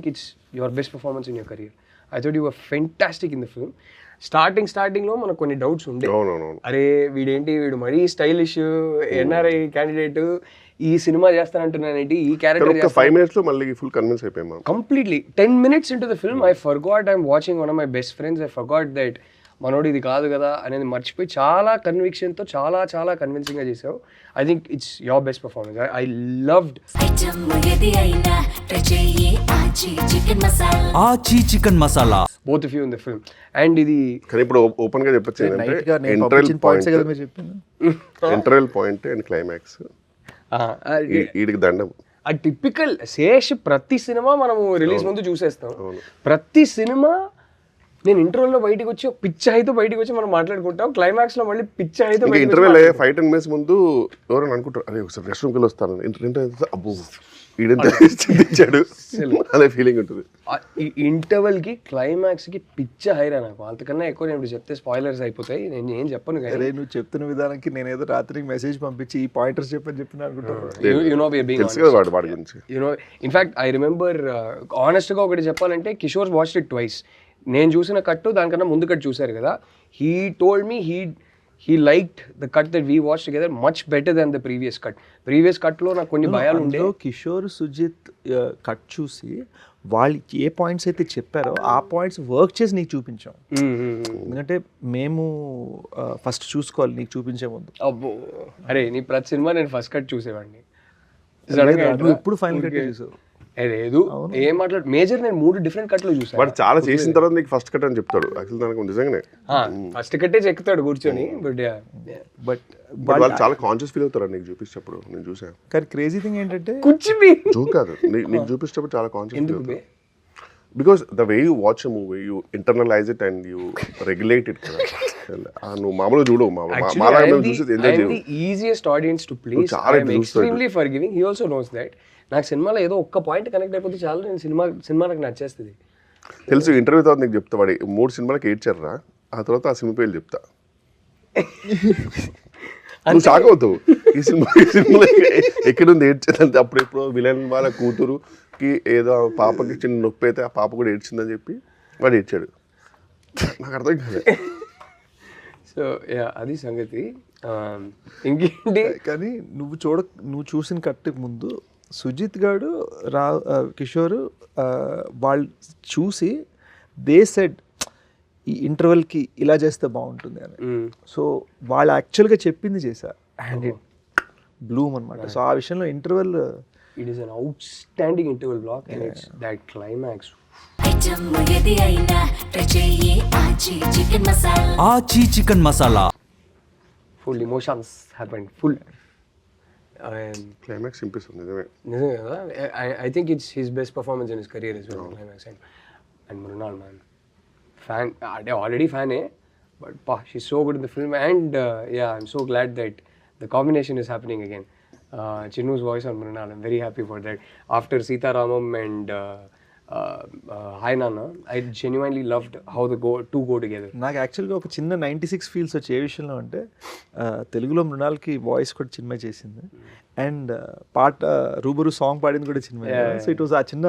think it's your best performance in your career. I thought you were fantastic in the film. స్టార్టింగ్లో మనకు కొన్ని doubts ఉండే, అరే వీడు మరీ స్టైలిష్ ఎన్ఆర్ఐ క్యాండిడేట్, ఈ సినిమా చేస్తానంటున్నానేంటి, ఈ క్యారెక్టర్ 5 minutes లో మళ్ళీ ఫుల్ కన్విన్స్ అయిపోయాం. Completely 10 minutes into the film I forgot I'm watching one of my best friends. I forgot that మనోడు ఇది కాదు కదా అనేది మర్చిపోయి చాలా కన్విక్షన్తో చాలా కన్విన్సింగ్గా చేసావు. I think it's your best performance. I loved Aachi chicken masala both of you in the film. And ఇది కానీ ఇప్పుడు ఓపెన్ గా చెప్పొచ్చు ఏంటంటే ఇంటర్వెల్ పాయింట్ అండ్ క్లైమాక్స్ ఈడికి దండం. ఆ టిపికల్ శేష్ ప్రతి సినిమా మనము రిలీజ్ ముందు చూసేస్తాం. ప్రతి సినిమా నేను ఇంటర్వెల్లో బయటకు వచ్చి పిచ్చ అయితే బయటకు వచ్చి మనం మాట్లాడుకుంటాం, క్లైమాక్స్ లో మళ్ళీ పిచ్చ అయితే ఇంటర్వెల్ 5-10 minutes ముందు ఎవరైనా అనుకుంటారు అరే ఒకసారి రెస్ట్ రూమ్కి వస్తాను, అబ్బో ఈడంతా ఇచ్చాడు అనే ఫీలింగ్ ఉంటుంది. ఇంటర్వెల్ కి క్లైమాక్స్ కి పిచ్చ హైరా నాకు. అంతకన్నా ఎక్కువ నేను చెప్తే స్పాయిలర్స్ అయిపోతాయి, నేను ఏం చెప్పను. అరే నువ్వు చెప్తున్న విధానానికి నేను ఏదో రాత్రికి మెసేజ్ పంపించి ఈ పాయింటర్స్ చెప్పిన అనుకుంటాను. ఇన్ఫాక్ట్ ఐ రిమెంబర్ ఆనెస్ట్ గా ఒకటి చెప్పాలంటే, కిషోర్ వాచ్డ్ ఇట్ ట్వైస్. నేను చూసిన కట్టు దానికన్నా ముందు కట్ చూసారు కదా, he told me he liked the cut that we watched together much better than the previous cut lo నాకు కొన్ని భయాలు ఉండే. కిషోర్ సుజిత్ కట్ చూసి వాళ్ళు ఏ పాయింట్స్ అయితే చెప్పారో ఆ పాయింట్స్ వర్క్ చేసి నీకు చూపించాం. ఎందుకంటే మేము ఫస్ట్ చూసుకోవాలి నీకు చూపించే ముందు. అబ్బో అరే నీ ప్రతి సినిమా నేను ఫస్ట్ కట్ చూసేవాడిని, ఇప్పుడు ఫైనల్ కట్ చూసావు. లేదు ఏం మాట్లాడు మేజర్, నేను 3 డిఫరెంట్ కట్లు చూసాను. బట్ చాలా చేసిన తర్వాత నీకు ఫస్ట్ కట్ అని చెప్తాడు యాక్చువల్, దానికి నిజంగానే ఫస్ట్ కట్టే చెక్కుతాడు కూర్చొని. బట్ వాళ్ళు చాలా కాన్షియస్ ఫీల్ అవుతారు నీకు చూపించేటప్పుడు. నేను చూసాను. కానీ క్రేజీ థింగ్ ఏంటంటే జోక్ కాదు, నీకు చూపించేటప్పుడు చాలా conscious because the way you watch a movie you internalise it and you regulate it కదా. నువ్వు మామూలుగా చూడవు, easiest audience to please. I am extremely forgiving. He also knows that. నాకు సినిమాలో ఏదో ఒక్క పాయింట్ కనెక్ట్ అయిపోతే చాలా, నేను సినిమా నాకు నచ్చేస్తుంది. తెలుసు. ఇంటర్వ్యూ తర్వాత నీకు చెప్తా, వాడి 3 సినిమాలకు ఏడ్చారా, ఆ తర్వాత ఆ సినిమా పేర్లు చెప్తా, నువ్వు షాక్ అవుతావు. ఈ సినిమా ఎక్కడుంది ఏడ్చేదంటే, అప్పుడెప్పుడు విలన్ వాళ్ళ కూతురుకి ఏదో పాపకి చిన్న నొప్పి అయితే ఆ పాప కూడా ఏడ్చిందని చెప్పి వాడు ఏడ్చాడు. నాకు అర్థం కాదు. సో అది సంగతి. ఇంకేంటి కానీ నువ్వు చూసిన కట్టుకు ముందు సుజిత్ గారు కిషోర్ వాళ్ళు చూసి దే సెడ్ ఈ ఇంటర్వెల్కి ఇలా చేస్తే బాగుంటుంది అని. సో వాళ్ళు యాక్చువల్గా చెప్పింది చేశారు అండ్ ఇట్ బ్లూమ్ అనమాట. సో ఆ విషయంలో interval it is an outstanding interval block and it's that climax. Aachi chicken masala full emotions happened, full climax ఇంపిస్తుంది నిజమే కదా. I think it's his best performance in his career as well. Climax and Mrunal man fan, అంటే already ఫ్యానే, but పా షీ's so good in the film. And yeah, I'm so glad that the combination is happening again. Chinnu's voice on Mrunal, I'm very happy for that. After Sita Ramam and Hi Nana, I genuinely loved how the two go together. నాకు యాక్చువల్గా ఒక చిన్న 96 feels వచ్చే ఏ విషయంలో అంటే, తెలుగులో మృణాల్కి voice కూడా చిన్మయ చేసింది అండ్ పాట రూబరు సాంగ్ పాడింది కూడా చిన్మయ. సో ఇట్ వాజ్ ఆ చిన్న